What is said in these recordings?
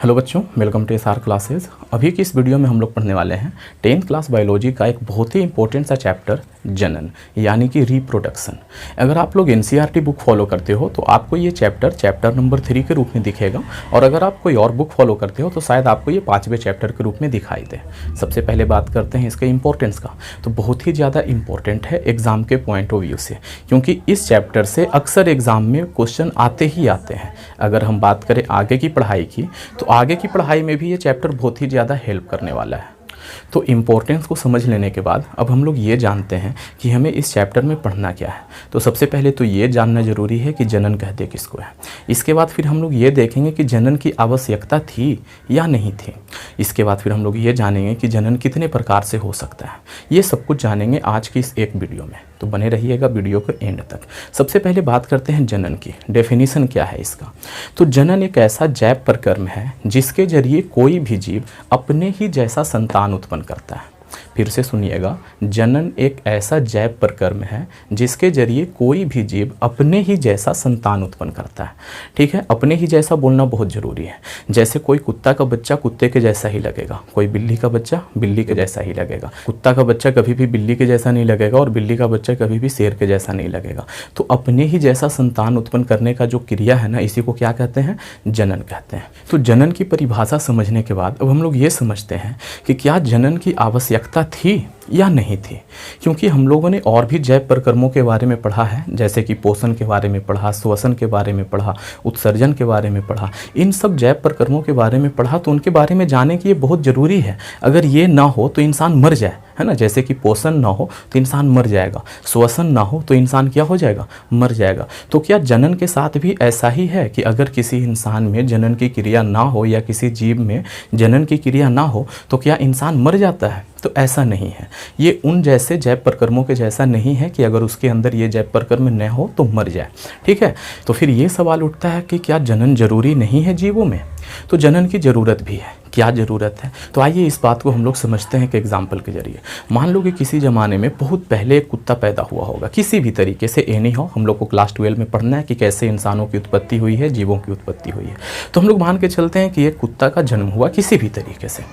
Hello बच्चों, welcome to SR classes. अभी की इस वीडियो में हम लोग पढ़ने वाले हैं 10th क्लास बायोलॉजी का एक बहुत ही इंपॉर्टेंट सा चैप्टर जनन यानी कि रिप्रोडक्शन। अगर आप लोग एनसीईआरटी बुक फॉलो करते हो तो आपको ये चैप्टर नंबर 3 के रूप में दिखेगा, और अगर आप कोई और बुक फॉलो करते हो तो शायद आपको ये 5वें चैप्टर के रूप में दिखाई दे। सबसे पहले बात करते हैं इसके इंपॉर्टेंस का, तो बहुत ही ज़्यादा इंपॉर्टेंट है एग्ज़ाम के पॉइंट ऑफ व्यू से, क्योंकि इस चैप्टर से अक्सर एग्ज़ाम में क्वेश्चन आते ही आते हैं। अगर हम बात करें आगे की पढ़ाई की, तो आगे की पढ़ाई में भी ये चैप्टर बहुत ही ज़्यादा हेल्प करने वाला है। तो इम्पोर्टेंस को समझ लेने के बाद अब हम लोग ये जानते हैं कि हमें इस चैप्टर में पढ़ना क्या है। तो सबसे पहले तो ये जानना ज़रूरी है कि जनन कहते किसको है। इसके बाद फिर हम लोग ये देखेंगे कि जनन की आवश्यकता थी या नहीं थी। इसके बाद फिर हम लोग ये जानेंगे कि जनन कितने प्रकार से हो सकता है। ये सब कुछ जानेंगे आज की इस एक वीडियो में, तो बने रहिएगा वीडियो के एंड तक। सबसे पहले बात करते हैं जनन की, डेफिनेशन क्या है इसका। तो जनन एक ऐसा जैव प्रक्रम है जिसके जरिए कोई भी जीव अपने ही जैसा संतान उत्पन्न करता है। फिर से सुनिएगा, जनन एक ऐसा जैव प्रक्रम है जिसके जरिए कोई भी जीव अपने ही जैसा संतान उत्पन्न करता है। ठीक है, अपने ही जैसा बोलना बहुत ज़रूरी है। जैसे कोई कुत्ता का बच्चा कुत्ते के जैसा ही लगेगा, कोई बिल्ली का बच्चा बिल्ली के जैसा ही लगेगा। कुत्ता का बच्चा कभी भी बिल्ली के जैसा नहीं लगेगा और बिल्ली का बच्चा कभी भी शेर के जैसा नहीं लगेगा। तो अपने ही जैसा संतान उत्पन्न करने का जो क्रिया है ना, इसी को क्या कहते हैं? जनन कहते हैं। तो जनन की परिभाषा समझने के बाद अब हम लोग ये समझते हैं कि क्या जनन की आवश्यकता थी या नहीं थी। क्योंकि हम लोगों ने और भी जैव प्रक्रमों के बारे में पढ़ा है, जैसे कि पोषण के बारे में पढ़ा, श्वसन के बारे में पढ़ा, उत्सर्जन के बारे में पढ़ा। इन सब जैव प्रक्रमों के बारे में पढ़ा, तो उनके बारे में जाने की ये बहुत ज़रूरी है। अगर ये ना हो तो इंसान मर जाए, है ना। जैसे कि पोषण ना हो तो इंसान मर जाएगा, श्वसन ना हो तो इंसान क्या हो जाएगा? मर जाएगा। तो क्या जनन के साथ भी ऐसा ही है कि अगर किसी इंसान में जनन की क्रिया ना हो या किसी जीव में जनन की क्रिया ना हो तो क्या इंसान मर जाता है? तो ऐसा नहीं है। ये उन जैसे जैव प्रक्रमों के जैसा नहीं है कि अगर उसके अंदर ये जैव प्रक्रम न हो तो मर जाए। ठीक है, तो फिर ये सवाल उठता है कि क्या जनन जरूरी नहीं है जीवों में? तो जनन की ज़रूरत भी है। क्या ज़रूरत है? तो आइए इस बात को हम लोग समझते हैं कि एग्जाम्पल के जरिए। मान लो कि किसी ज़माने में बहुत पहले एक कुत्ता पैदा हुआ होगा, किसी भी तरीके से, एनी हो। हम लोग को क्लास 12 में पढ़ना है कि कैसे इंसानों की उत्पत्ति हुई है, जीवों की उत्पत्ति हुई है। तो हम लोग मान के चलते हैं कि एक कुत्ता का जन्म हुआ किसी भी तरीके से।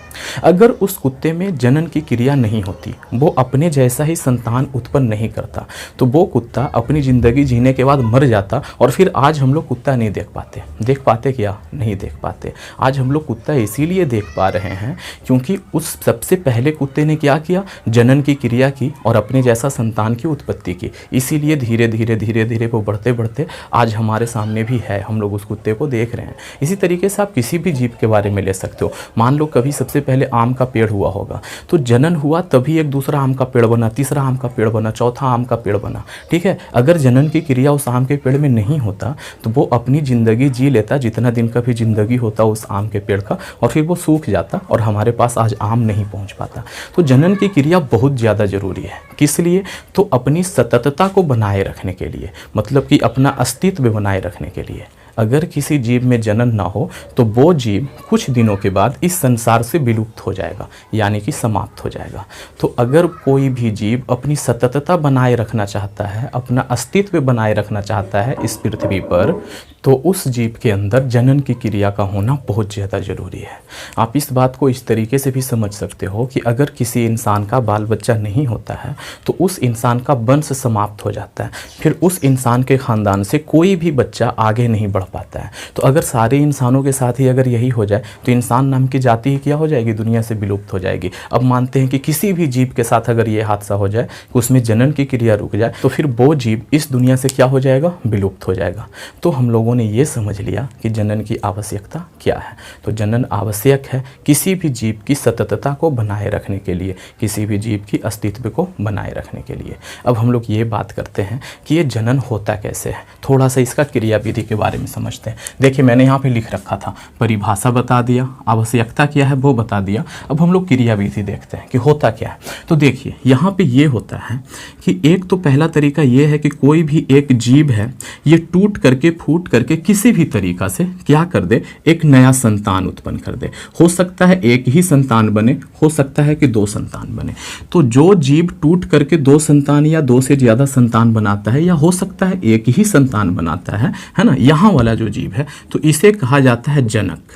अगर उस कुत्ते में जनन की क्रिया नहीं होती, वो अपने जैसा ही संतान उत्पन्न नहीं करता, तो वो कुत्ता अपनी ज़िंदगी जीने के बाद मर जाता। और फिर आज हम लोग कुत्ता नहीं देख पाते। देख पाते क्या? नहीं देख पाते। आज हम लोग कुत्ता इसीलिए देख पा रहे हैं क्योंकि उस सबसे पहले कुत्ते ने क्या किया? जनन की क्रिया की और अपने जैसा संतान की उत्पत्ति की। इसीलिए धीरे धीरे वो बढ़ते बढ़ते आज हमारे सामने भी है, हम लोग उस कुत्ते को देख रहे हैं। इसी तरीके से आप किसी भी जीव के बारे में ले सकते हो। मान लो कभी सबसे पहले आम का पेड़ हुआ होगा, तो जनन हुआ तभी एक दूसरा आम का पेड़ बना, तीसरा आम का पेड़ बना, चौथा आम का पेड़ बना। ठीक है, अगर जनन की क्रिया उस आम के पेड़ में नहीं होता तो वो अपनी ज़िंदगी जी लेता, जितना दिन का भी जिंदगी होता उस आम के पेड़ का, और फिर वो सूख जाता और हमारे पास आज आम नहीं पहुंच पाता। तो जनन की क्रिया बहुत ज़्यादा ज़रूरी है। किस लिए? तो अपनी सततता को बनाए रखने के लिए, मतलब कि अपना अस्तित्व बनाए रखने के लिए। अगर किसी जीव में जनन ना हो तो वो जीव कुछ दिनों के बाद इस संसार से विलुप्त हो जाएगा, यानी कि समाप्त हो जाएगा। तो अगर कोई भी जीव अपनी सततता बनाए रखना चाहता है, अपना अस्तित्व बनाए रखना चाहता है इस पृथ्वी पर, तो उस जीव के अंदर जनन की क्रिया का होना बहुत ज़्यादा ज़रूरी है। आप इस बात को इस तरीके से भी समझ सकते हो कि अगर किसी इंसान का बाल बच्चा नहीं होता है तो उस इंसान का वंश समाप्त हो जाता है, फिर उस इंसान के ख़ानदान से कोई भी बच्चा आगे नहीं बढ़ पाता है। तो अगर सारे इंसानों के साथ ही अगर यही हो जाए तो इंसान नाम की जाति ही क्या हो जाएगी? दुनिया से विलुप्त हो जाएगी। अब मानते हैं कि किसी भी जीव के साथ अगर ये हादसा हो जाए कि उसमें जनन की क्रिया रुक जाए, तो फिर वो जीव इस दुनिया से क्या हो जाएगा? विलुप्त हो जाएगा। तो हम लोगों ने ये समझ लिया कि जनन की आवश्यकता क्या है। तो जनन आवश्यक है किसी भी जीव की सततता को बनाए रखने के लिए, किसी भी जीव की अस्तित्व को बनाए रखने के लिए। अब हम लोग ये बात करते हैं कि ये जनन होता कैसे है। थोड़ा सा इसका क्रिया विधि के बारे में समझते हैं। देखिए, मैंने यहाँ पे लिख रखा था, परिभाषा बता दिया, आवश्यकता क्या है वो बता दिया। अब हम लोग क्रिया विधि देखते हैं कि होता क्या है। तो देखिए, यहाँ पे ये होता है कि एक तो पहला तरीका ये है कि कोई भी एक जीव है, ये टूट करके फूट करके किसी भी तरीका से क्या कर दे? एक नया संतान उत्पन्न कर दे। हो सकता है एक ही संतान बने, हो सकता है कि 2 संतान बने। तो जो जीव टूट करके 2 संतान या 2 से ज्यादा संतान बनाता है, या हो सकता है एक ही संतान बनाता है ना, यहाँ वाला जो जीव है, तो इसे कहा जाता है जनक।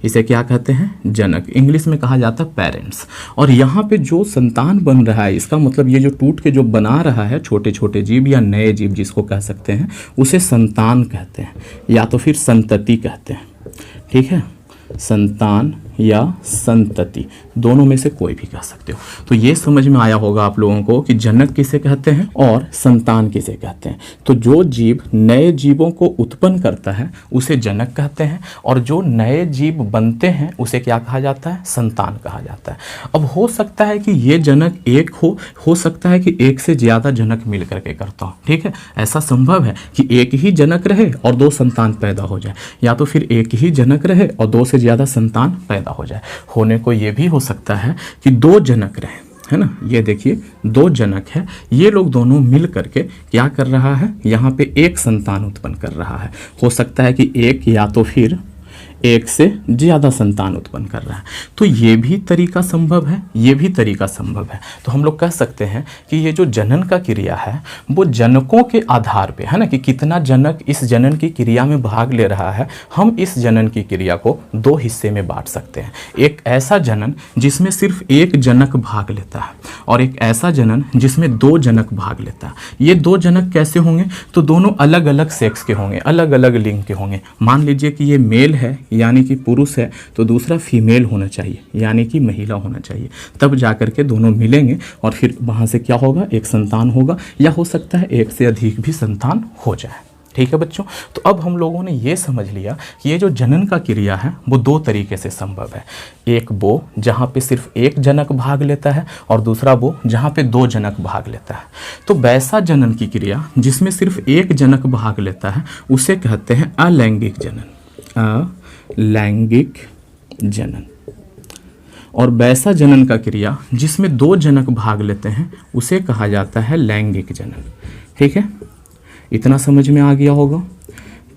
इसे क्या कहते हैं, जनक। इंग्लिश में कहा जाता है पेरेंट्स। और यहाँ पे जो संतान बन रहा है, इसका मतलब ये जो टूट के जो बना रहा है छोटे छोटे जीव या नए जीव जिसको कह सकते हैं, उसे संतान कहते हैं या तो फिर संतति कहते हैं। ठीक है, संतान या संतति दोनों में से कोई भी कह सकते हो। तो ये समझ में आया होगा आप लोगों को कि जनक किसे कहते हैं और संतान किसे कहते हैं। तो जो जीव नए जीवों को उत्पन्न करता है उसे जनक कहते हैं, और जो नए जीव बनते हैं उसे क्या कहा जाता है, संतान कहा जाता है। अब हो सकता है कि ये जनक एक हो सकता है कि एक से ज़्यादा जनक मिल करके करता हो। ठीक है, ऐसा संभव है कि एक ही जनक रहे और दो संतान पैदा हो जाए, या तो फिर एक ही जनक रहे और दो से ज़्यादा संतान पैदा हो जाए। होने को ये भी हो सकता है कि दो जनक रहे, है ना। ये देखिए दो जनक है, ये लोग दोनों मिल करके क्या कर रहा है, यहाँ पे एक संतान उत्पन्न कर रहा है। हो सकता है कि एक या तो फिर एक से ज़्यादा संतान उत्पन्न कर रहा है। तो ये भी तरीका संभव है, ये भी तरीका संभव है। तो हम लोग कह सकते हैं कि ये जो जनन का क्रिया है वो जनकों के आधार पे है ना, कि कितना जनक इस जनन की क्रिया में भाग ले रहा है, हम इस जनन की क्रिया को दो हिस्से में बांट सकते हैं। एक ऐसा जनन जिसमें सिर्फ एक जनक भाग लेता है, और एक ऐसा जनन जिसमें दो जनक भाग लेता है। ये दो जनक कैसे होंगे, तो दोनों अलग अलग सेक्स के होंगे, अलग अलग लिंग के होंगे। मान लीजिए कि ये मेल है यानी कि पुरुष है, तो दूसरा फीमेल होना चाहिए यानी कि महिला होना चाहिए, तब जाकर के दोनों मिलेंगे और फिर वहाँ से क्या होगा, एक संतान होगा, या हो सकता है एक से अधिक भी संतान हो जाए। ठीक है बच्चों, तो अब हम लोगों ने ये समझ लिया कि ये जो जनन का क्रिया है वो दो तरीके से संभव है। एक वो जहाँ पे सिर्फ एक जनक भाग लेता है, और दूसरा वो जहाँ पे दो जनक भाग लेता है। तो वैसा जनन की क्रिया जिसमें सिर्फ एक जनक भाग लेता है उसे कहते हैं अलैंगिक जनन, लैंगिक जनन। और वैसा जनन का क्रिया जिसमें दो जनक भाग लेते हैं उसे कहा जाता है लैंगिक जनन। ठीक है, इतना समझ में आ गया होगा।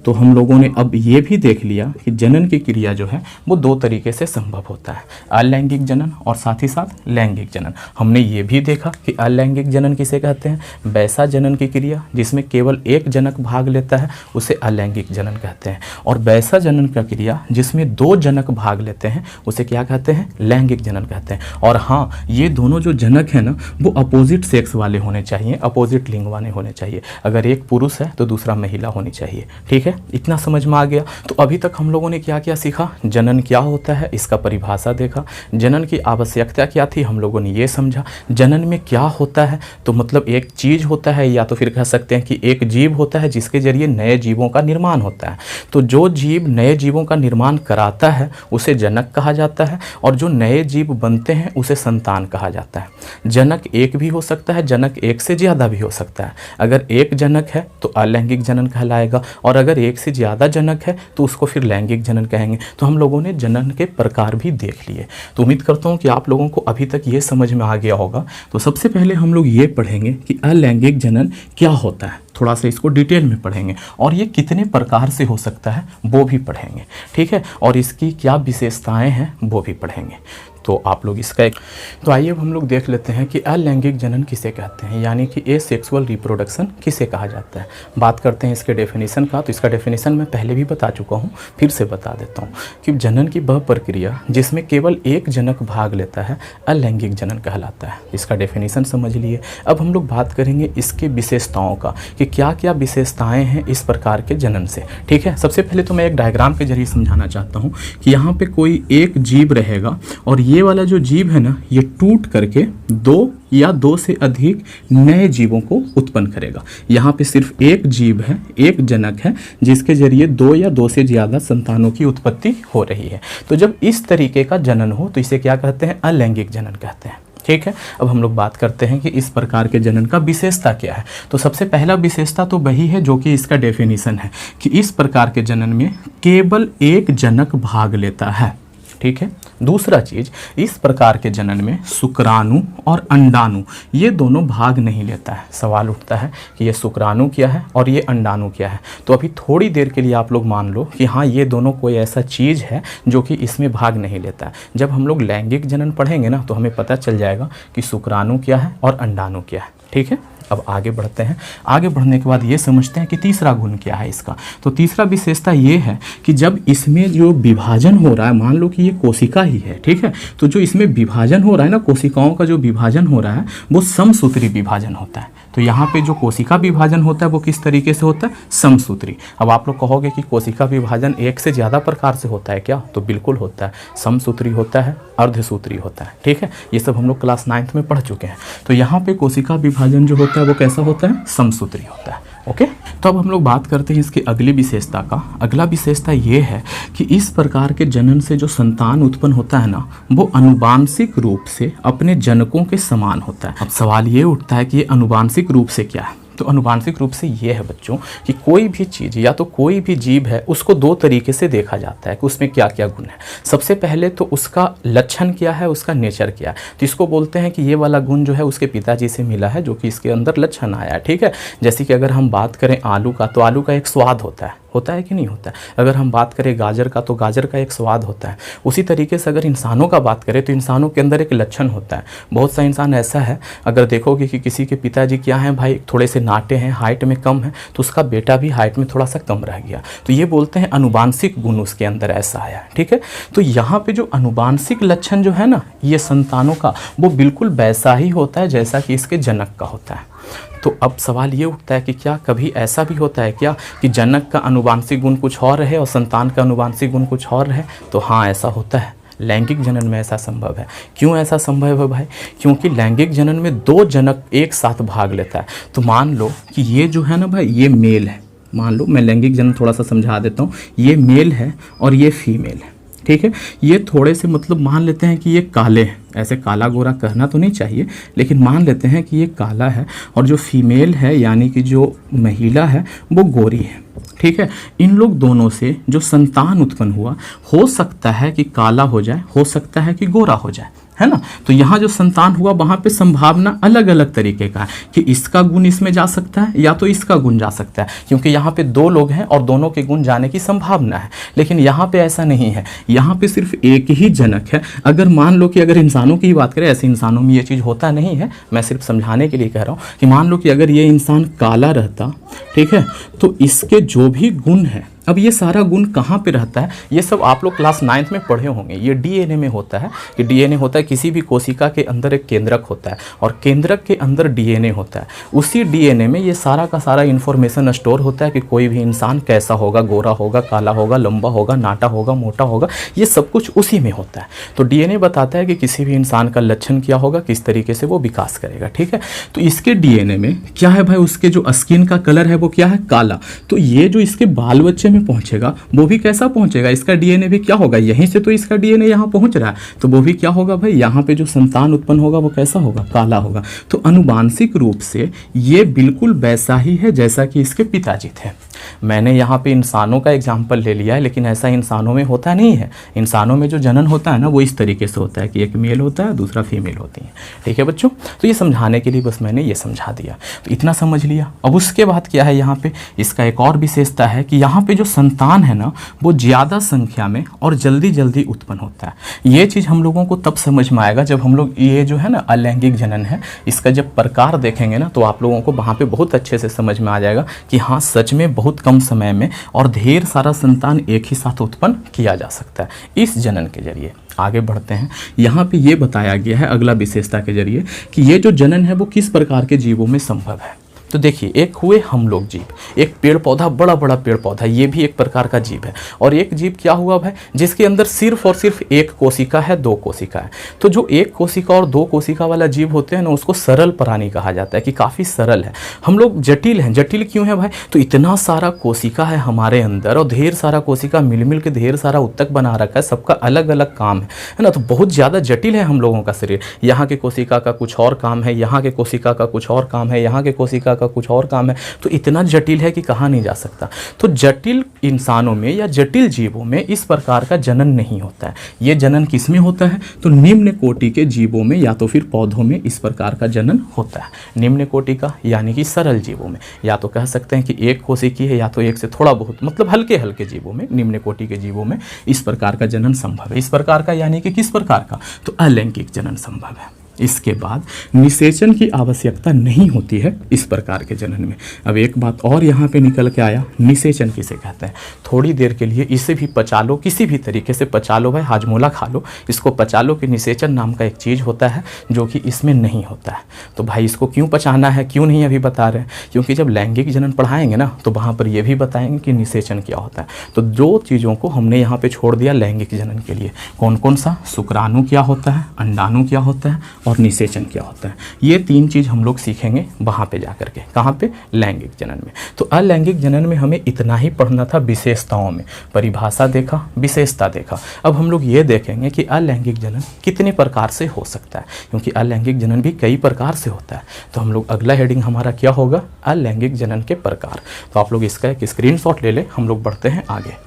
तो हम लोगों ने अब ये भी देख लिया कि जनन की क्रिया जो है वो दो तरीके से संभव होता है, अलैंगिक जनन और साथ ही साथ लैंगिक जनन। हमने ये भी देखा कि अलैंगिक जनन किसे कहते हैं, वैसा जनन की क्रिया जिसमें केवल एक जनक भाग लेता है उसे अलैंगिक जनन कहते हैं, और वैसा जनन का क्रिया जिसमें दो जनक भाग लेते हैं उसे क्या कहते हैं, लैंगिक जनन कहते हैं। और हाँ, ये दोनों जो जनक है ना वो अपोजिट सेक्स वाले होने चाहिए, अपोजिट लिंग वाले होने चाहिए। अगर एक पुरुष है तो दूसरा महिला होनी चाहिए। ठीक है, इतना समझ में आ गया। तो अभी तक हम लोगों ने क्या क्या सीखा, जनन क्या होता है इसका परिभाषा देखा, जनन की आवश्यकता क्या थी हम लोगों ने ये समझा, जनन में क्या होता है, तो मतलब एक चीज़ होता है या तो फिर कह सकते हैं कि एक जीव होता है जिसके जरिए नए जीवों का निर्माण होता है। तो जो जीव नए जीवों का निर्माण कराता है उसे जनक कहा जाता है, और जो नए जीव बनते हैं उसे संतान कहा जाता है। जनक एक भी हो सकता है, जनक एक से ज़्यादा भी हो सकता है। अगर एक जनक है तो अलैंगिक जनन कहलाएगा, और अगर एक से ज़्यादा जनक है तो उसको फिर लैंगिक जनन कहेंगे। तो हम लोगों ने जनन के प्रकार भी देख लिए। तो उम्मीद करता हूँ कि आप लोगों को अभी तक ये समझ में आ गया होगा। तो सबसे पहले हम लोग ये पढ़ेंगे कि अलैंगिक जनन क्या होता है, थोड़ा सा इसको डिटेल में पढ़ेंगे, और ये कितने प्रकार से हो सकता है वो भी पढ़ेंगे। ठीक है, और इसकी क्या विशेषताएं हैं वो भी पढ़ेंगे। तो आप लोग इसका तो आइए अब हम लोग देख लेते हैं कि अलैंगिक जनन किसे कहते हैं, यानी कि एसेक्सुअल रिप्रोडक्शन किसे कहा जाता है। बात करते हैं इसके डेफिनेशन का। तो इसका डेफिनेशन मैं पहले भी बता चुका हूँ, फिर से बता देता हूँ कि जनन की वह प्रक्रिया जिसमें केवल एक जनक भाग लेता है अलैंगिक जनन कहलाता है। इसका डेफिनेशन समझ लिए। अब हम लोग बात करेंगे इसके विशेषताओं का कि क्या क्या विशेषताएँ हैं इस प्रकार के जनन से। ठीक है, सबसे पहले तो मैं एक डायग्राम के जरिए समझाना चाहता हूँ कि यहाँ पे कोई एक जीव रहेगा, और ये वाला जो जीव है ना ये टूट करके दो या दो से अधिक नए जीवों को उत्पन्न करेगा। यहाँ पे सिर्फ एक जीव है, एक जनक है जिसके जरिए दो या दो से ज़्यादा संतानों की उत्पत्ति हो रही है। तो जब इस तरीके का जनन हो तो इसे क्या कहते हैं, अलैंगिक जनन कहते हैं। ठीक है, अब हम लोग बात करते हैं कि इस प्रकार के जनन का विशेषता क्या है। तो सबसे पहला विशेषता तो वही है जो कि इसका डेफिनेशन है कि इस प्रकार के जनन में केवल एक जनक भाग लेता है। ठीक है, दूसरा चीज, इस प्रकार के जनन में शुक्राणु और अंडाणु ये दोनों भाग नहीं लेता है। सवाल उठता है कि ये शुक्राणु क्या है और ये अंडाणु क्या है। तो अभी थोड़ी देर के लिए आप लोग मान लो कि हाँ ये दोनों कोई ऐसा चीज़ है जो कि इसमें भाग नहीं लेता है। जब हम लोग लैंगिक जनन पढ़ेंगे ना तो हमें पता चल जाएगा कि शुक्राणु क्या है और अंडाणु क्या है। ठीक है, अब आगे बढ़ते हैं। आगे बढ़ने के बाद ये समझते हैं कि तीसरा गुण क्या है इसका। तो तीसरा विशेषता ये है कि जब इसमें जो विभाजन हो रहा है, मान लो कि ये कोशिका ही है, ठीक है, तो जो इसमें विभाजन हो रहा है ना, कोशिकाओं का जो विभाजन हो रहा है वो समसूत्री विभाजन होता है। तो यहाँ पे जो कोशिका विभाजन होता है वो किस तरीके से होता है? समसूत्री। अब आप लोग कहोगे कि कोशिका विभाजन एक से ज़्यादा प्रकार से होता है क्या? तो बिल्कुल होता है। समसूत्री होता है, अर्धसूत्री होता है, ठीक है, ये सब हम लोग क्लास 9th में पढ़ चुके हैं। तो यहाँ पे कोशिका विभाजन जो होता है वो कैसा होता है? समसूत्री होता है। ओके, तो अब हम लोग बात करते हैं इसकी अगली विशेषता का। अगला विशेषता ये है कि इस प्रकार के जनन से जो संतान उत्पन्न होता है ना, वो अनुवांशिक रूप से अपने जनकों के समान होता है। अब सवाल ये उठता है कि ये अनुवांशिक रूप से क्या है? तो अनुवांशिक रूप से ये है बच्चों कि कोई भी चीज़ या तो कोई भी जीव है उसको दो तरीके से देखा जाता है कि उसमें क्या क्या गुण है। सबसे पहले तो उसका लक्षण क्या है, उसका नेचर क्या है। तो इसको बोलते हैं कि ये वाला गुण जो है उसके पिताजी से मिला है, जो कि इसके अंदर लक्षण आया है, ठीक है। जैसे कि अगर हम बात करें आलू का, तो आलू का एक स्वाद होता है कि नहीं होता है। अगर हम बात करें गाजर का, तो गाजर का एक स्वाद होता है। उसी तरीके से अगर इंसानों का बात करें तो इंसानों के अंदर एक लक्षण होता है। बहुत सा इंसान ऐसा है, अगर देखोगे कि किसी के पिताजी क्या हैं भाई, थोड़े से नाटे हैं, हाइट में कम है, तो उसका बेटा भी हाइट में थोड़ा सा कम रह गया। तो ये बोलते हैं अनुवांशिक गुण उसके अंदर ऐसा आया, ठीक है। तो यहाँ पे जो अनुवांशिक लक्षण जो है ना, ये संतानों का, वो बिल्कुल वैसा ही होता है जैसा कि इसके जनक का होता है। तो अब सवाल ये उठता है कि क्या कभी ऐसा भी होता है क्या कि जनक का अनुवांशिक गुण कुछ और रहे और संतान का अनुवांशिक गुण कुछ और रहे? तो हाँ, ऐसा होता है। लैंगिक जनन में ऐसा संभव है। क्यों ऐसा संभव है भाई? क्योंकि लैंगिक जनन में दो जनक एक साथ भाग लेता है। तो मान लो कि ये जो है ना भाई, ये मेल है। मान लो, मैं लैंगिक जनन थोड़ा सा समझा देता हूँ। ये मेल है और ये फीमेल है, ठीक है। ये थोड़े से मतलब मान लेते हैं कि ये काले हैं, ऐसे काला गोरा कहना तो नहीं चाहिए, लेकिन मान लेते हैं कि ये काला है और जो फीमेल है यानी कि जो महिला है वो गोरी है, ठीक है। इन लोग दोनों से जो संतान उत्पन्न हुआ, हो सकता है कि काला हो जाए, हो सकता है कि गोरा हो जाए, है ना। तो यहाँ जो संतान हुआ वहाँ पे संभावना अलग अलग तरीके का है कि इसका गुण इसमें जा सकता है या तो इसका गुण जा सकता है, क्योंकि यहाँ पे दो लोग हैं और दोनों के गुण जाने की संभावना है। लेकिन यहाँ पे ऐसा नहीं है, यहाँ पे सिर्फ एक ही जनक है। अगर मान लो कि अगर इंसानों की बात करें, ऐसे इंसानों में ये चीज़ होता नहीं है, मैं सिर्फ समझाने के लिए कह रहा हूँ कि मान लो कि अगर ये इंसान काला रहता, ठीक है, तो इसके जो भी गुण है, अब ये सारा गुण कहाँ पे रहता है, ये सब आप लोग क्लास 9th में पढ़े होंगे। ये डीएनए में होता है। कि डीएनए होता है, किसी भी कोशिका के अंदर एक केंद्रक होता है और केंद्रक के अंदर डीएनए होता है। उसी डीएनए में ये सारा का सारा इन्फॉर्मेशन स्टोर होता है कि कोई भी इंसान कैसा होगा, गोरा होगा, काला होगा, लंबा होगा, नाटा होगा, मोटा होगा, ये सब कुछ उसी में होता है। तो डीएनए बताता है कि किसी भी इंसान का लक्षण क्या होगा, किस तरीके से वो विकास करेगा, ठीक है। तो इसके डीएनए में क्या है भाई, उसके जो स्किन का कलर है वो क्या है, काला। तो ये जो इसके बाल बच्चे में पहुंचेगा वो भी कैसा पहुंचेगा, इसका डीएनए भी क्या होगा, यहीं से तो इसका डीएनए यहाँ पहुंच रहा है, तो वो भी क्या होगा भाई, यहाँ पे जो संतान उत्पन्न होगा वो कैसा होगा, काला होगा। तो अनुवांशिक रूप से ये बिल्कुल वैसा ही है जैसा कि इसके पिताजी थे। मैंने यहाँ पे इंसानों का एग्जाम्पल ले लिया है, लेकिन ऐसा इंसानों में होता नहीं है। इंसानों में जो जनन होता है ना, वो इस तरीके से होता है कि एक मेल होता है, दूसरा फीमेल होती है, ठीक है बच्चों। तो ये समझाने के लिए बस मैंने ये समझा दिया, तो इतना समझ लिया। अब उसके बाद क्या है, यहाँ पे इसका एक और विशेषता है कि यहाँ पे जो संतान है ना, वो ज़्यादा संख्या में और जल्दी जल्दी उत्पन्न होता है। ये चीज़ हम लोगों को तब समझ में आएगा जब हम लोग ये जो है ना अलैंगिक जनन है, इसका जब प्रकार देखेंगे ना, तो आप लोगों को वहाँ पे बहुत अच्छे से समझ में आ जाएगा कि हाँ, सच में बहुत कम समय में और ढेर सारा संतान एक ही साथ उत्पन्न किया जा सकता है इस जनन के जरिए। आगे बढ़ते हैं। यहाँ पे ये बताया गया है अगला विशेषता के जरिए कि ये जो जनन है वो किस प्रकार के जीवों में संभव है। तो देखिए, एक हुए हम लोग जीव, एक पेड़ पौधा, बड़ा बड़ा पेड़ पौधा, ये भी एक प्रकार का जीव है। और एक जीव क्या हुआ भाई, जिसके अंदर सिर्फ और सिर्फ एक कोशिका है, दो कोशिका है। तो जो एक कोशिका और दो कोशिका वाला जीव होते हैं ना, उसको सरल प्राणी कहा जाता है कि काफ़ी सरल है। हम लोग जटिल हैं। जटिल क्यों है भाई, तो इतना सारा कोशिका है हमारे अंदर और ढेर सारा कोशिका मिल मिल के ढेर सारा उत्तक बना रखा है, सबका अलग अलग काम है ना। तो बहुत ज़्यादा जटिल है हम लोगों का शरीर। यहाँ के कोशिका का कुछ और काम है, यहाँ के कोशिका का कुछ और काम है, यहाँ के कोशिका कुछ और काम है। तो इतना जटिल है कि कहा नहीं जा सकता। तो जटिल इंसानों में या जटिल जीवों में इस प्रकार का जनन नहीं होता है। ये जनन किस में होता है, तो निम्न कोटि के जीवों में या तो फिर पौधों में इस प्रकार का जनन होता है। निम्न कोटि का यानी कि सरल जीवों में, या तो कह सकते हैं कि एक कोशिकीय है या तो एक से थोड़ा बहुत, मतलब हल्के हल्के जीवों में, निम्न कोटि के जीवों में इस प्रकार का जनन संभव है। इस प्रकार का यानी कि किस प्रकार का, तो अलैंगिक जनन संभव है। इसके बाद निषेचन की आवश्यकता नहीं होती है इस प्रकार के जनन में। अब एक बात और यहाँ पे निकल के आया, निषेचन किसे कहते हैं। थोड़ी देर के लिए इसे भी पचा लो, किसी भी तरीके से पचा लो भाई, हाजमोला खा लो, इसको पचा लो कि निषेचन नाम का एक चीज़ होता है जो कि इसमें नहीं होता है। तो भाई इसको क्यों पचाना है, क्यों नहीं अभी बता रहे हैं, क्योंकि जब लैंगिक जनन पढ़ाएंगे ना तो वहाँ पर ये भी बताएंगे कि निषेचन क्या होता है। तो दो चीज़ों को हमने यहाँ पे छोड़ दिया लैंगिक जनन के लिए, कौन कौन सा, शुक्राणु क्या होता है, अंडाणु क्या होता है और निषेचन क्या होता है। ये तीन चीज़ हम लोग सीखेंगे वहाँ पे जाकर के, कहाँ पे, लैंगिक जनन में। तो अलैंगिक जनन में हमें इतना ही पढ़ना था विशेषताओं में, परिभाषा देखा, विशेषता देखा। अब हम लोग ये देखेंगे कि अलैंगिक जनन कितने प्रकार से हो सकता है, क्योंकि अलैंगिक जनन भी कई प्रकार से होता है। तो हम लोग अगला हेडिंग हमारा क्या होगा, अलैंगिक जनन के प्रकार। तो आप लोग इसका एक स्क्रीनशॉट ले लें, हम लोग बढ़ते हैं आगे।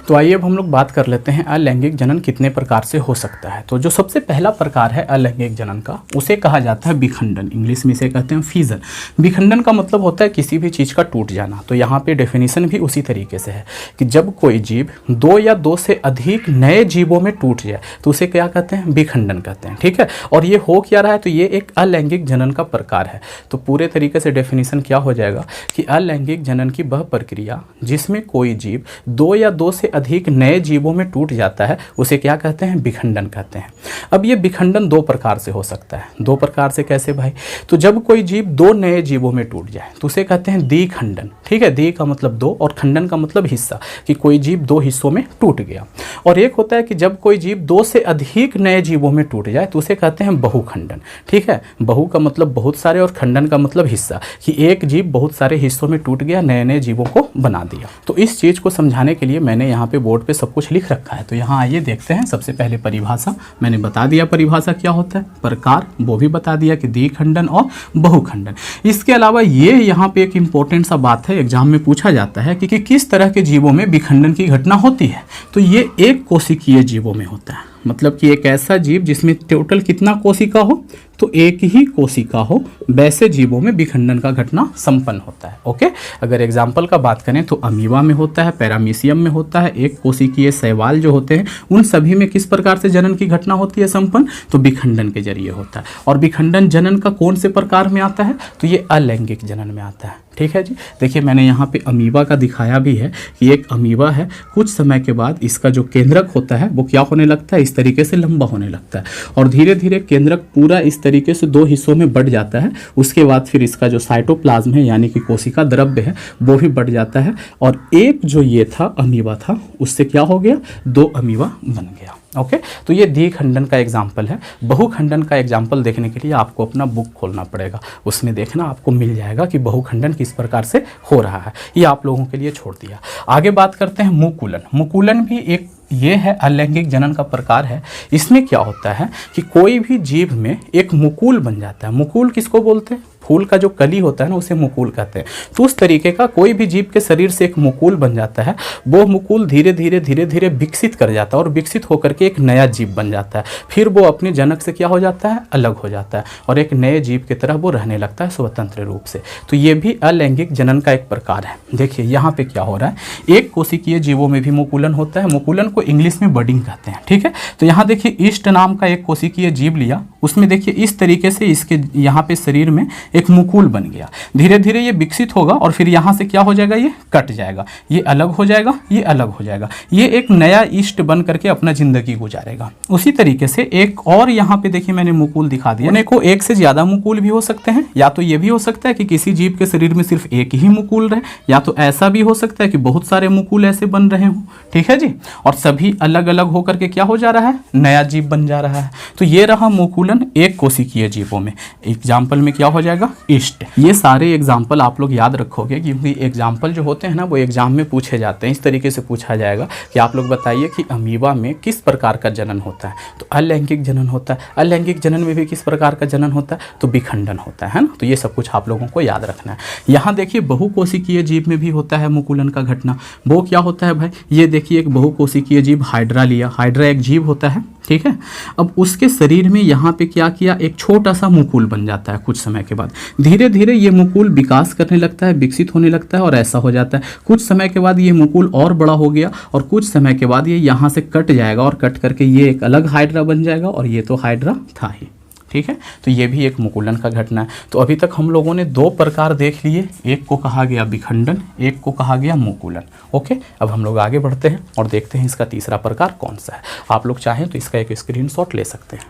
तो आइए अब हम लोग बात कर लेते हैं अलैंगिक जनन कितने प्रकार से हो सकता है। तो जो सबसे पहला प्रकार है अलैंगिक जनन का, उसे कहा जाता है विखंडन, इंग्लिश में इसे कहते हैं फीजन। विखंडन का मतलब होता है किसी भी चीज़ का टूट जाना। तो यहाँ पे डेफिनेशन भी उसी तरीके से है कि जब कोई जीव दो या दो से अधिक नए जीवों में टूट जाए तो उसे क्या कहते हैं, विखंडन कहते हैं, ठीक है। और ये हो क्या रहा है, तो ये एक अलैंगिक जनन का प्रकार है। तो पूरे तरीके से डेफिनेशन क्या हो जाएगा कि अलैंगिक जनन की वह प्रक्रिया जिसमें कोई जीव दो या दो से अधिक नए जीवों में टूट जाता है उसे क्या कहते हैं, विखंडन कहते हैं। अब ये विखंडन दो प्रकार से हो सकता है। दो प्रकार से कैसे भाई, तो जब कोई जीव दो नए जीवों में टूट जाए तो उसे कहते हैं द्विखंडन, ठीक है। द्वि का मतलब दो और खंडन का मतलब हिस्सा, कि कोई जीव दो हिस्सों में टूट गया। और एक होता है कि जब कोई जीव दो से अधिक नए जीवों में टूट जाए तो उसे कहते हैं बहुखंडन, ठीक है। बहु का मतलब बहुत सारे और खंडन का मतलब हिस्सा, कि एक जीव बहुत सारे हिस्सों में टूट गया, नए नए जीवों को बना दिया। तो इस चीज़ को समझाने के लिए मैंने यहाँ पे बोर्ड पे सब कुछ लिख रखा है। तो यहाँ आइए देखते हैं। सबसे पहले परिभाषा मैंने बता दिया, परिभाषा क्या होता है, प्रकार वो भी बता दिया कि द्विखंडन और बहुखंडन। इसके अलावा ये यहाँ पे एक इंपॉर्टेंट सा बात है, एग्जाम में पूछा जाता है कि किस तरह के जीवों में विखंडन की घटना होती है। तो ये एक कोशिकीय जीवों में होता है, मतलब कि एक ऐसा जीव जिसमें टोटल कितना कोशिका हो, तो एक ही कोशिका हो, वैसे जीवों में विखंडन का घटना संपन्न होता है। ओके, अगर एग्जाम्पल का बात करें तो अमीबा में होता है, पैरामीशियम में होता है, एक कोशिकीय शैवाल जो होते हैं उन सभी में किस प्रकार से जनन की घटना होती है संपन्न, तो विखंडन के जरिए होता है। और विखंडन जनन का कौन से प्रकार में आता है, तो ये अलैंगिक जनन में आता है, ठीक है जी। देखिए मैंने यहाँ पे अमीबा का दिखाया भी है कि एक अमीबा है, कुछ समय के बाद इसका जो केंद्रक होता है वो क्या होने लगता है, इस तरीके से लंबा होने लगता है और धीरे धीरे केंद्रक पूरा इस तरीके से दो हिस्सों में बढ़ जाता है। उसके बाद फिर इसका जो साइटोप्लाज्म है यानी कि कोशिका द्रव्य है वो भी बढ़ जाता है और एक जो ये था अमीबा था उससे क्या हो गया, दो अमीबा बन गया। ओके, तो ये द्विखंडन का एग्जाम्पल है। बहुखंडन का एग्जाम्पल देखने के लिए आपको अपना बुक खोलना पड़ेगा, उसमें देखना आपको मिल जाएगा कि बहुखंडन किस प्रकार से हो रहा है। ये आप लोगों के लिए छोड़ दिया। आगे बात करते हैं मुकुलन। मुकुलन भी एक ये है अलैंगिक जनन का प्रकार है। इसमें क्या होता है कि कोई भी जीव में एक मुकुल बन जाता है। मुकुल किसको बोलते हैं, फूल का जो कली होता है ना उसे मुकुल कहते हैं। तो उस तरीके का कोई भी जीव के शरीर से एक मुकुल बन जाता है। वो मुकुल धीरे धीरे विकसित कर जाता है और विकसित होकर के एक नया जीव बन जाता है। फिर वो अपने जनक से क्या हो जाता है, अलग हो जाता है और एक नए जीव की तरह वो रहने लगता है स्वतंत्र रूप से। तो ये भी अलैंगिक जनन का एक प्रकार है। देखिए यहाँ पे क्या हो रहा है, एक कोशिकीय जीवों में भी मुकुलन होता है। मुकुलन को इंग्लिश में बडिंग कहते हैं, ठीक है। तो यहाँ देखिए ईस्ट नाम का एक कोशिकीय जीव लिया, उसमें देखिए इस तरीके से इसके यहाँ पे शरीर में एक मुकुल बन गया। धीरे धीरे ये विकसित होगा और फिर यहाँ से क्या हो जाएगा, ये कट जाएगा, ये अलग हो जाएगा, ये अलग हो जाएगा। ये एक नया ईस्ट बन करके अपना जिंदगी गुजारेगा। उसी तरीके से एक और यहाँ पे देखिए मैंने मुकुल दिखा दिया। उन्हें को एक से ज्यादा मुकुल भी हो सकते हैं, या तो ये भी हो सकता है कि किसी जीव के शरीर में सिर्फ एक ही मुकुल रहे, या तो ऐसा भी हो सकता है कि बहुत सारे मुकुल ऐसे बन रहे हों, ठीक है जी। और सभी अलग अलग होकर के क्या हो जा रहा है, नया जीव बन जा रहा है। तो ये रहा मुकुलन एक कोशिकीय जीवों में। एग्जाम्पल में क्या हो जाएगा, ईस्ट। ये सारे एग्जाम्पल आप लोग याद रखोगे क्योंकि एग्जाम्पल जो होते हैं ना वो एग्जाम में पूछे जाते हैं। इस तरीके से पूछा जाएगा कि आप लोग बताइए कि अमीबा में किस प्रकार का जनन होता है, तो अलैंगिक जनन होता है। अलैंगिक जनन में भी किस प्रकार का जनन होता है, तो विखंडन होता है ना। तो ये सब कुछ आप लोगों को याद रखना है। यहाँ देखिए बहुकोशिकीय जीव में भी होता है मुकुलन का घटना। वो क्या होता है भाई, ये देखिए एक बहुकोशिकीय जीव हाइड्रा लिया। हाइड्रा एक जीव होता है, ठीक है। अब उसके शरीर में यहाँ पे क्या किया, एक छोटा सा मुकुल बन जाता है। कुछ समय के बाद धीरे धीरे ये मुकुल विकास करने लगता है, विकसित होने लगता है और ऐसा हो जाता है। कुछ समय के बाद ये मुकुल और बड़ा हो गया और कुछ समय के बाद ये यहाँ से कट जाएगा और कट करके ये एक अलग हाइड्रा बन जाएगा और ये तो हाइड्रा था ही, ठीक है। तो ये भी एक मुकुलन का घटना है। तो अभी तक हम लोगों ने 2 प्रकार देख लिए, एक को कहा गया विखंडन, एक को कहा गया मुकुलन। ओके, अब हम लोग आगे बढ़ते हैं और देखते हैं इसका तीसरा प्रकार कौन सा है। आप लोग चाहें तो इसका एक स्क्रीनशॉट ले सकते हैं।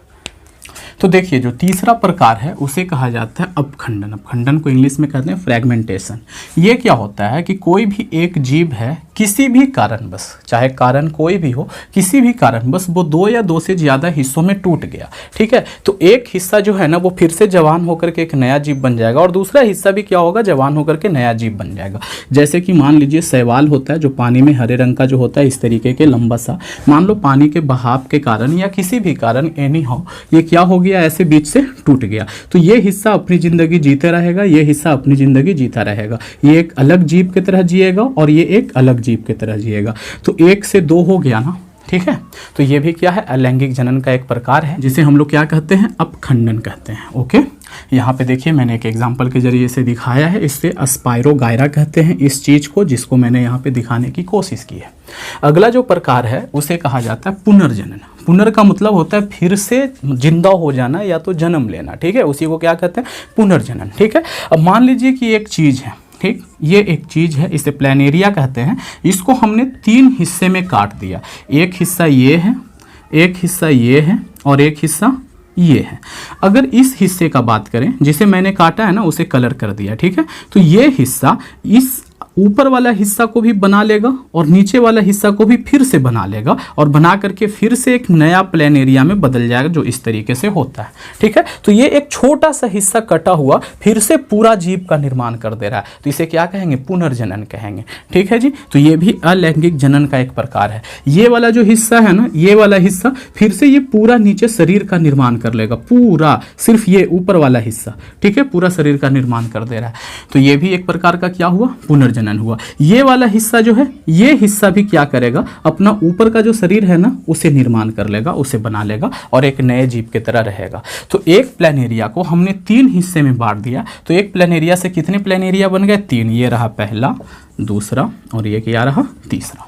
तो देखिए जो तीसरा प्रकार है उसे कहा जाता है अपखंडन। अपखंडन को इंग्लिश में कहते हैं फ्रैगमेंटेशन। ये क्या होता है कि कोई भी एक जीव है, किसी भी कारणवश, चाहे कारण कोई भी हो, किसी भी कारणवश वो 2 या 2 से ज़्यादा हिस्सों में टूट गया, ठीक है। तो एक हिस्सा जो है ना वो फिर से जवान होकर के एक नया जीव बन जाएगा और दूसरा हिस्सा भी क्या होगा, जवान होकर के नया जीव बन जाएगा। जैसे कि मान लीजिए शैवाल होता है जो पानी में हरे रंग का जो होता है, इस तरीके के लंबा सा, मान लो पानी के बहाव के कारण या किसी भी कारण एनी हाउ ये क्या हो गया, ऐसे बीच से टूट गया। तो ये हिस्सा अपनी जिंदगी जीते रहेगा, ये हिस्सा अपनी जिंदगी जीता रहेगा। ये एक अलग जीव की तरह जिएगा और ये एक अलग जीव की तरह जिएगा। तो 1 से 2 हो गया ना, ठीक है। तो ये भी क्या है, अलैंगिक जनन का एक प्रकार है, जिसे हम लोग क्या कहते हैं, अपखंडन कहते हैं। ओके, यहाँ पे देखिए मैंने एक एग्जांपल के जरिए से दिखाया है, इससे स्पाइरोगायरा कहते हैं इस चीज को, जिसको मैंने यहाँ पे दिखाने की कोशिश की है। अगला जो प्रकार है उसे कहा जाता है पुनर्जनन। पुनर का मतलब होता है फिर से जिंदा हो जाना या तो जन्म लेना, ठीक है, उसी को क्या कहते हैं, पुनर्जनन, ठीक है। अब मान लीजिए कि एक चीज है, ठीक, ये एक चीज है, इसे प्लेनेरिया कहते हैं। इसको हमने 3 हिस्से में काट दिया, एक हिस्सा ये है, एक हिस्सा ये है और एक हिस्सा ये है। अगर इस हिस्से का बात करें जिसे मैंने काटा है ना, उसे कलर कर दिया, ठीक है। तो ये हिस्सा इस ऊपर वाला हिस्सा को भी बना लेगा और नीचे वाला हिस्सा को भी फिर से बना लेगा और बना करके फिर से एक नया प्लेनेरिया में बदल जाएगा, जो इस तरीके से होता है, ठीक है। तो ये एक छोटा सा हिस्सा कटा हुआ फिर से पूरा जीव का निर्माण कर दे रहा है, तो इसे क्या कहेंगे, पुनर्जनन कहेंगे, ठीक है जी। तो ये भी अलैंगिक जनन का एक प्रकार है। ये वाला जो हिस्सा है ना, ये वाला हिस्सा फिर से ये पूरा नीचे शरीर का निर्माण कर लेगा, पूरा, सिर्फ ये ऊपर वाला हिस्सा, ठीक है, पूरा शरीर का निर्माण कर दे रहा है। तो ये भी एक प्रकार का क्या हुआ, पुनर्जनन हुआ। ये वाला हिस्सा जो है, ये हिस्सा भी क्या करेगा, अपना ऊपर का जो शरीर है ना उसे निर्माण कर लेगा, उसे बना लेगा और एक नए जीव की तरह रहेगा। तो एक प्लेनेरिया को हमने 3 हिस्से में बांट दिया, तो एक प्लेनेरिया से कितने प्लेनेरिया बन गए, 3। ये रहा पहला, दूसरा और ये क्या रहा, तीसरा।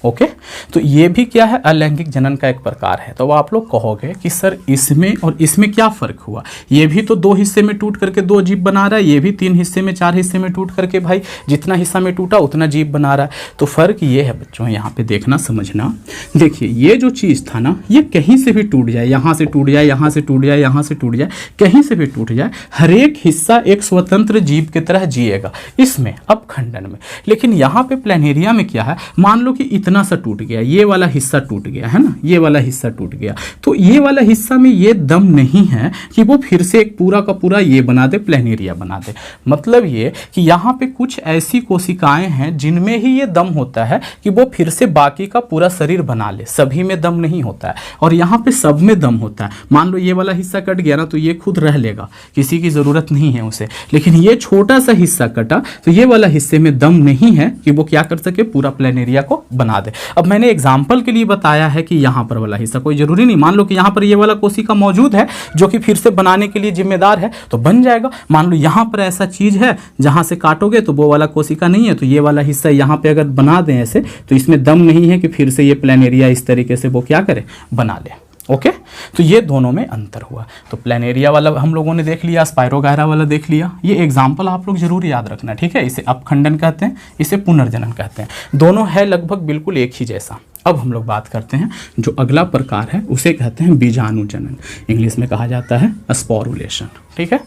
ओके, तो ये भी क्या है, अलैंगिक जनन का एक प्रकार है। तो आप लोग कहोगे कि सर इसमें और इसमें क्या फर्क हुआ, ये भी तो 2 हिस्से में टूट करके 2 जीव बना रहा है, ये भी 3 हिस्से में 4 हिस्से में टूट करके भाई जितना हिस्सा में टूटा उतना जीव बना रहा है। तो फर्क ये है बच्चों, यहाँ पे देखना समझना। देखिए ये जो चीज़ था ना, ये कहीं से भी टूट जाए, यहाँ से टूट जाए, यहाँ से टूट जाए, यहाँ से टूट जाए, कहीं से भी टूट जाए, हर एक हिस्सा एक स्वतंत्र जीव की तरह जिएगा इसमें, अपखंडन में। लेकिन यहाँ पे प्लेनेरिया में क्या है, मान लो कि इतना सा टूट गया, ये वाला हिस्सा टूट गया है ना, ये वाला हिस्सा टूट गया, तो ये वाला हिस्सा में ये दम नहीं है कि वो फिर से एक पूरा का पूरा ये बना दे, प्लेनेरिया बना दे। मतलब ये कि यहाँ पे कुछ ऐसी कोशिकाएं हैं जिनमें ही ये दम होता है कि वो फिर से बाकी का पूरा शरीर बना ले, सभी में दम नहीं होता है, और यहाँ पे सब में दम होता है। मान लो ये वाला हिस्सा कट गया ना, तो ये खुद रह लेगा, किसी की जरूरत नहीं है उसे। लेकिन ये छोटा सा हिस्सा कटा, तो ये वाला हिस्से में दम नहीं है कि वो क्या कर सके, पूरा प्लेनेरिया को बना दे। अब मैंने एग्जांपल के लिए बताया है कि यहाँ पर वाला हिस्सा, कोई जरूरी नहीं, मान लो कि यहाँ पर ये वाला कोशिका मौजूद है जो कि फिर से बनाने के लिए जिम्मेदार है, तो बन जाएगा। मान लो यहाँ पर ऐसा चीज है जहां से काटोगे तो वो वाला कोशिका नहीं है, तो ये वाला हिस्सा यहाँ पे अगर बना दें ऐसे, तो इसमें दम नहीं है कि फिर से ये प्लेनेरिया इस तरीके से वो क्या करे, बना ले। ओके, तो ये दोनों में अंतर हुआ। तो प्लेनेरिया वाला हम लोगों ने देख लिया, स्पाइरोगायरा वाला देख लिया। ये एग्जाम्पल आप लोग जरूर याद रखना, ठीक है। इसे अपखंडन कहते हैं, इसे पुनर्जनन कहते हैं, दोनों है लगभग बिल्कुल एक ही जैसा। अब हम लोग बात करते हैं जो अगला प्रकार है, उसे कहते हैं बीजाणुजनन, इंग्लिश में कहा जाता है स्पोरुलेशन, ठीक है।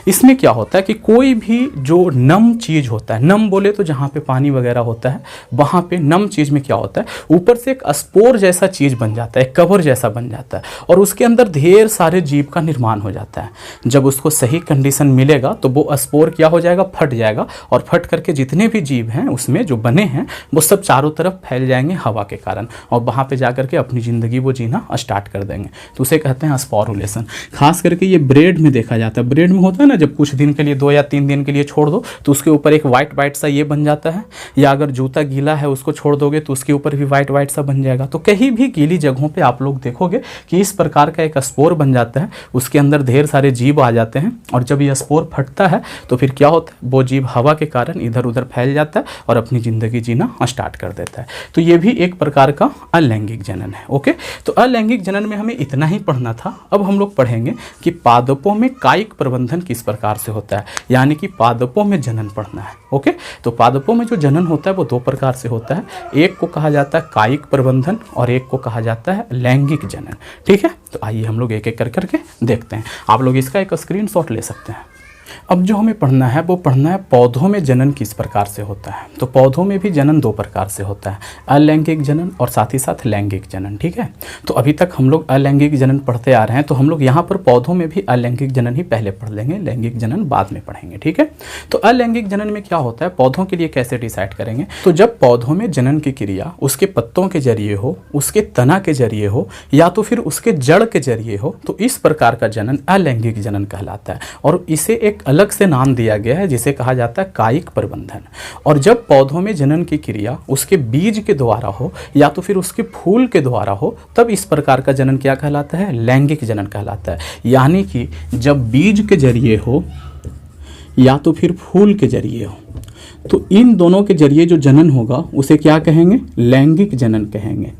इसमें क्या होता है कि कोई भी जो नम चीज होता है, नम बोले तो जहाँ पे पानी वगैरह होता है, वहाँ पे नम चीज में क्या होता है, ऊपर से एक स्पोर जैसा चीज बन जाता है, एक कवर जैसा बन जाता है, और उसके अंदर ढेर सारे जीव का निर्माण हो जाता है। जब उसको सही कंडीशन मिलेगा तो वो स्पोर क्या हो जाएगा, फट जाएगा, और फट करके जितने भी जीव हैं उसमें जो बने हैं वो सब चारों तरफ फैल जाएंगे हवा के कारण, और वहाँ पे जाकर के अपनी ज़िंदगी वो जीना स्टार्ट कर देंगे। तो उसे कहते हैं स्पोरुलेशन। खास करके ये ब्रेड में देखा जाता है। ब्रेड में होता है ना, जब कुछ दिन के लिए 2 या 3 दिन के लिए छोड़ दो तो उसके ऊपर एक वाइट वाइट सा ये बन जाता है, या अगर जूता गीला है उसको छोड़ दोगे तो उसके ऊपर भी वाइट वाइट सा बन जाएगा। तो कहीं भी गीली जगहों पर आप लोग देखोगे कि इस प्रकार का एक स्पोर बन जाता है, उसके अंदर ढेर सारे जीव आ जाते हैं, और जब ये स्पोर फटता है तो फिर क्या होता है, वो जीव हवा के कारण इधर उधर फैल जाता है और अपनी ज़िंदगी जीना स्टार्ट कर देता है। तो ये भी एक प्रकार का अलैंगिक जनन है। ओके, तो अलैंगिक जनन में हमें इतना ही पढ़ना था। अब हम लोग पढ़ेंगे कि पादपों में कायिक प्रबंधन किस प्रकार से होता है, यानी कि पादपों में जनन पढ़ना है। ओके, तो पादपों में जो जनन होता है वो दो प्रकार से होता है, एक को कहा जाता है कायिक प्रबंधन और एक को कहा जाता है लैंगिक जनन। ठीक है, तो आइए हम लोग एक एक करके देखते हैं। आप लोग इसका एक स्क्रीनशॉट ले सकते हैं। अब जो हमें पढ़ना है वो पढ़ना है पौधों में जनन किस प्रकार से होता है। तो पौधों में भी जनन दो प्रकार से होता है, अलैंगिक जनन और साथ ही साथ लैंगिक जनन। ठीक है, तो अभी तक हम लोग अलैंगिक जनन पढ़ते आ रहे हैं, तो हम लोग यहाँ पर पौधों में भी अलैंगिक जनन ही पहले पढ़ लेंगे, लैंगिक जनन बाद में पढ़ेंगे। ठीक है, तो अलैंगिक जनन में क्या होता है, पौधों के लिए कैसे डिसाइड करेंगे। तो जब पौधों में जनन की क्रिया उसके पत्तों के जरिए हो, उसके तना के जरिए हो या तो फिर उसके जड़ के जरिए हो, तो इस प्रकार का जनन अलैंगिक जनन कहलाता है और इसे एक अलग से नाम दिया गया है जिसे कहा जाता है कायिक प्रबंधन। और जब पौधों में जनन की क्रिया उसके बीज के द्वारा हो या तो फिर उसके फूल के द्वारा हो, तब इस प्रकार का जनन क्या कहलाता है, लैंगिक जनन कहलाता है। यानी कि जब बीज के जरिए हो या तो फिर फूल के जरिए हो, तो इन दोनों के जरिए जो जनन होगा उसे क्या कहेंगे, लैंगिक जनन कहेंगे।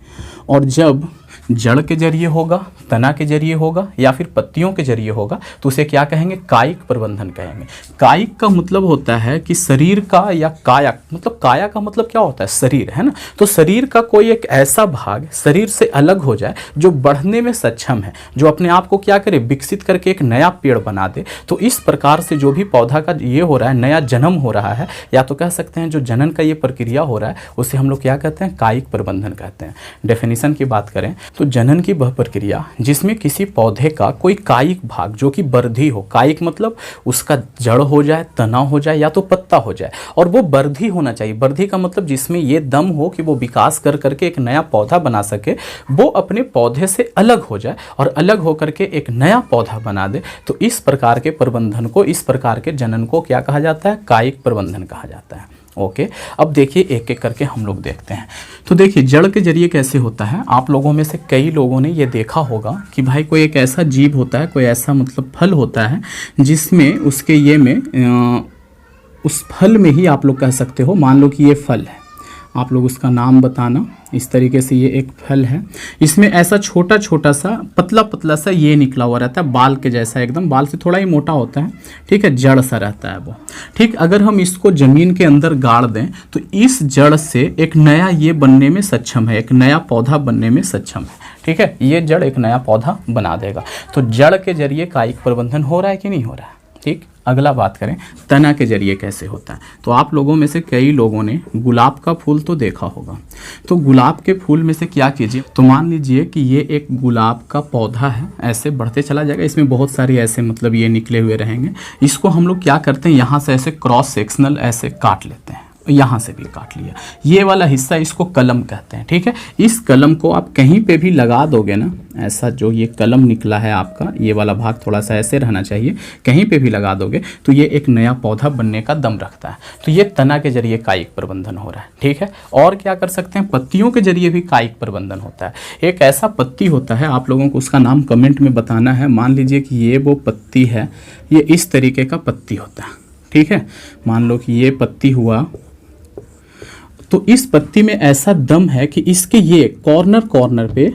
और जब जड़ के जरिए होगा, तना के जरिए होगा या फिर पत्तियों के जरिए होगा, तो उसे क्या कहेंगे, कायिक प्रबंधन कहेंगे। कायिक का मतलब होता है कि शरीर का, या काया मतलब काया का मतलब क्या होता है, शरीर, है ना। तो शरीर का कोई एक ऐसा भाग शरीर से अलग हो जाए जो बढ़ने में सक्षम है, जो अपने आप को क्या करे, विकसित करके एक नया पेड़ बना दे। तो इस प्रकार से जो भी पौधा का ये हो रहा है, नया जन्म हो रहा है, या तो कह सकते हैं जो जनन का ये प्रक्रिया हो रहा है, उसे हम लोग क्या कहते हैं, कायिक प्रबंधन कहते हैं। डेफिनेशन की बात करें तो जनन की वह प्रक्रिया जिसमें किसी पौधे का कोई कायिक भाग जो कि वर्धी हो, कायिक मतलब उसका जड़ हो जाए, तना हो जाए या तो पत्ता हो जाए, और वो वर्धी होना चाहिए। वर्धी का मतलब जिसमें ये दम हो कि वो विकास कर करके एक नया पौधा बना सके, वो अपने पौधे से अलग हो जाए और अलग होकर के एक नया पौधा बना दे। तो इस प्रकार के प्रबंधन को, इस प्रकार के जनन को क्या कहा जाता है, कायिक प्रबंधन कहा जाता है। ओके, अब देखिए एक एक करके हम लोग देखते हैं। तो देखिए जड़ के जरिए कैसे होता है। आप लोगों में से कई लोगों ने ये देखा होगा कि भाई कोई एक ऐसा जीव होता है, कोई ऐसा मतलब फल होता है जिसमें उसके ये में उस फल में ही आप लोग कह सकते हो, मान लो कि ये फल है, आप लोग उसका नाम बताना। इस तरीके से ये एक फल है, इसमें ऐसा छोटा छोटा सा पतला पतला सा ये निकला हुआ रहता है, बाल के जैसा, एकदम बाल से थोड़ा ही मोटा होता है। ठीक है, जड़ सा रहता है वो। ठीक, अगर हम इसको जमीन के अंदर गाड़ दें तो इस जड़ से एक नया ये बनने में सक्षम है, एक नया पौधा बनने में सक्षम है। ठीक है, ये जड़ एक नया पौधा बना देगा। तो जड़ के जरिए कायिक प्रबंधन हो रहा है कि नहीं हो रहा है। ठीक, अगला बात करें तना के जरिए कैसे होता है। तो आप लोगों में से कई लोगों ने गुलाब का फूल तो देखा होगा। तो गुलाब के फूल में से क्या कीजिए, तो मान लीजिए कि ये एक गुलाब का पौधा है, ऐसे बढ़ते चला जाएगा, इसमें बहुत सारी ऐसे मतलब ये निकले हुए रहेंगे। इसको हम लोग क्या करते हैं, यहाँ से ऐसे क्रॉस सेक्शनल ऐसे काट लेते हैं, यहाँ से भी काट लिया, ये वाला हिस्सा इसको कलम कहते हैं। ठीक है, इस कलम को आप कहीं पे भी लगा दोगे ना, ऐसा जो ये कलम निकला है आपका, ये वाला भाग थोड़ा सा ऐसे रहना चाहिए, कहीं पे भी लगा दोगे तो ये एक नया पौधा बनने का दम रखता है। तो ये तना के जरिए कायिक प्रबंधन हो रहा है। ठीक है, और क्या कर सकते हैं, पत्तियों के जरिए भी कायिक प्रबंधन होता है। एक ऐसा पत्ती होता है, आप लोगों को उसका नाम कमेंट में बताना है। मान लीजिए कि ये वो पत्ती है, ये इस तरीके का पत्ती होता है। ठीक है, मान लो कि ये पत्ती हुआ, तो इस पत्ती में ऐसा दम है कि इसके ये कॉर्नर कॉर्नर पे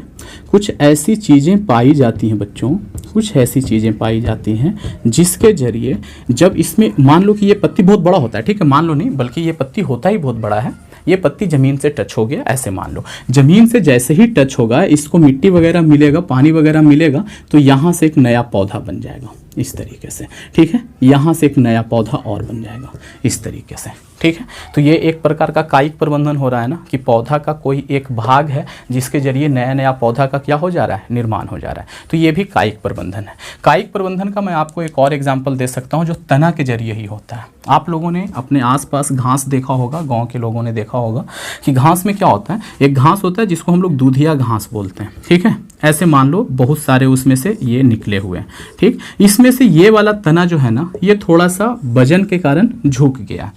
कुछ ऐसी चीज़ें पाई जाती हैं बच्चों, कुछ ऐसी चीज़ें पाई जाती हैं जिसके जरिए जब इसमें, मान लो कि ये पत्ती बहुत बड़ा होता है। ठीक है, मान लो नहीं बल्कि ये पत्ती होता ही बहुत बड़ा है। ये पत्ती ज़मीन से टच हो गया, ऐसे मान लो, ज़मीन से जैसे ही टच होगा, इसको मिट्टी वगैरह मिलेगा, पानी वगैरह मिलेगा, तो यहाँ से एक नया पौधा बन जाएगा इस तरीके से। ठीक है, यहाँ से एक नया पौधा और बन जाएगा इस तरीके से। ठीक है, तो ये एक प्रकार का कायिक प्रबंधन हो रहा है ना, कि पौधा का कोई एक भाग है जिसके जरिए नया नया पौधा का क्या हो जा रहा है, निर्माण हो जा रहा है। तो ये भी कायिक प्रबंधन है। कायिक प्रबंधन का मैं आपको एक और एग्जांपल दे सकता हूँ जो तना के जरिए ही होता है। आप लोगों ने अपने आसपास घास देखा होगा, गाँव के लोगों ने देखा होगा कि घास में क्या होता है, एक घास होता है जिसको हम लोग दूधिया घास बोलते हैं। ठीक है, ऐसे मान लो बहुत सारे उसमें से ये निकले हुए हैं। ठीक, इसमें से ये वाला तना जो है ना, ये थोड़ा सा वजन के कारण झुक गया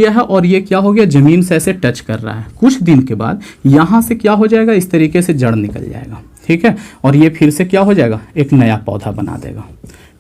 है और ये क्या हो गया, जमीन से ऐसे टच कर रहा है। कुछ दिन के बाद यहाँ से क्या हो जाएगा, इस तरीके से जड़ निकल जाएगा। ठीक है, और ये फिर से क्या हो जाएगा, एक नया पौधा बना देगा।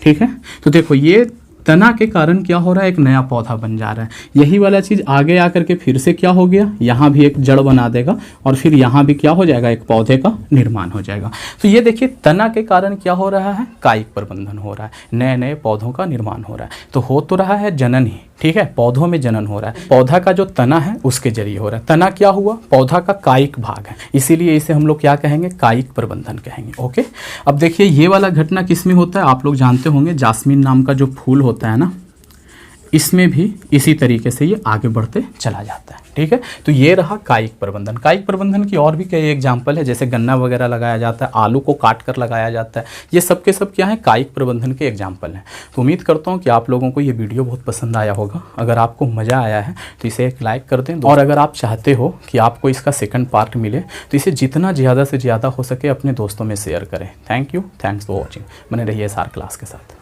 ठीक है, तो देखो ये तना के कारण क्या हो रहा है, एक नया पौधा बन जा रहा है। यही वाला चीज़ आगे आकर के फिर से क्या हो गया, यहाँ भी एक जड़ बना देगा और फिर यहाँ भी क्या हो जाएगा, एक पौधे का निर्माण हो जाएगा। तो ये देखिए तना के कारण क्या हो रहा है, कायिक प्रबंधन हो रहा है, नए नए पौधों का निर्माण हो रहा है। तो हो तो रहा है जनन ही, ठीक है, पौधों में जनन हो रहा है, पौधा का जो तना है उसके जरिए हो रहा है। तना क्या हुआ, पौधा का कायिक भाग है, इसीलिए इसे हम लोग क्या कहेंगे, कायिक प्रबंधन कहेंगे। ओके, अब देखिए ये वाला घटना किस में होता है, आप लोग जानते होंगे, जास्मीन नाम का जो फूल होता है ना, इसमें भी इसी तरीके से ये आगे बढ़ते चला जाता है। ठीक है, तो ये रहा कायिक प्रबंधन। कायिक प्रबंधन की और भी कई एग्जाम्पल है, जैसे गन्ना वगैरह लगाया जाता है, आलू को काट कर लगाया जाता है, ये सब के सब क्या है, कायिक प्रबंधन के एग्जाम्पल हैं। तो उम्मीद करता हूँ कि आप लोगों को ये वीडियो बहुत पसंद आया होगा। अगर आपको मज़ा आया है तो इसे एक लाइक कर दें, और अगर आप चाहते हो कि आपको इसका सेकंड पार्ट मिले तो इसे जितना ज़्यादा से ज़्यादा हो सके अपने दोस्तों में शेयर करें। Thank you, thanks for watching. बने रहिए SR क्लास के साथ।